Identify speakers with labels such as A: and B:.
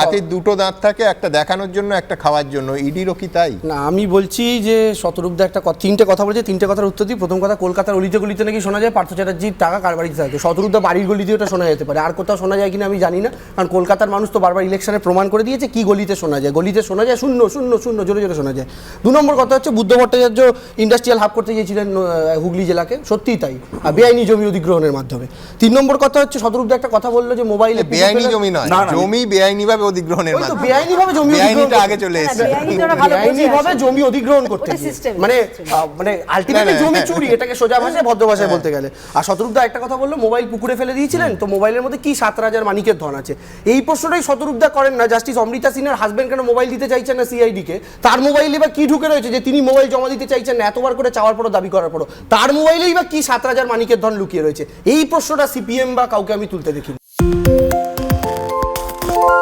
A: হাতির দুটো দাঁত থাকে, একটা দেখানোর জন্য একটা খাওয়ার জন্য। ইডিরও কি তাই?
B: না, আমি বলছি যে শতরূপদা একটা তিনটে কথা বলছে, তিনটে কথার উত্তর দিই। প্রথম কথা, কলকাতার অলিতে গলিতে নাকি শোনা যায় পার্থ চ্যাটার্জির টাকা কার বাড়িতে থাকে। শতরূপদা বাড়ির গলিতে ওটা শোনা যেতে পারে, আর কোথাও শোনা যায় কিনা আমি জানি না, কারণ কলকাতার মানুষ তো বারবার ইলেকশনে প্রমাণ করে দিয়েছে কি গলিতে শোনা যায়। গলিতে শোনা যায় শূন্য শূন্য শূন্য, জোরে জোরে শোনা যায়। 2 নম্বর কথা হচ্ছে, বুদ্ধ ভট্টাচার্য ইন্ডাস্ট্রিয়াল হাব করতে গিয়েছিলেন হুগলি জেলাকে, সত্যিই তাই, আর বেআইনি জমি অধিগ্রহণের মাধ্যমে। 3 নম্বর কথা হচ্ছে, শতরূপদা একটা কথা বললো যে মোবাইলে
A: বেআইনি জমি নয়, জমি বেআইনিভাবে অধিগ্রহণের মাধ্যমে।
B: বেআইনিভাবে জমি
A: আগে চলে এসেছে,
B: বেআইনিভাবে জমি অধিগ্রহণ করতে মানে আলটিমেটলি জমি চুরি, এটাকে সোজা ভাষায় ভদ্র ভাষায় বলতে গেলে। আর শতরূপদা একটা কথা বললো, মোবাইল পুকুরে ফেলে দিয়েছিলেন, তো মোবাইলের মধ্যে কি 7 রাজার মানিকের ধন আছে। এই প্রশ্নটাই শতরূপদা করেন না, জাস্টিস অমৃতা সিনহার হাজবেন্ড কেন মোবাইল দিতে চাইছেন না সিআইডি কে, তার মোবাইলে বা কি ঢুকে রয়েছে যে তিনি মোবাইল জমা দিতে চাইছেন না, এতবার করে চাওয়ার পরও দাবি করার পরও তার মোবাইলেই বা কি 7 রাজার মানিকের ধন লুকিয়ে রয়েছে। এই প্রশ্নটা সিপিএম বা কাউকে আমি তুলতে দেখিনি।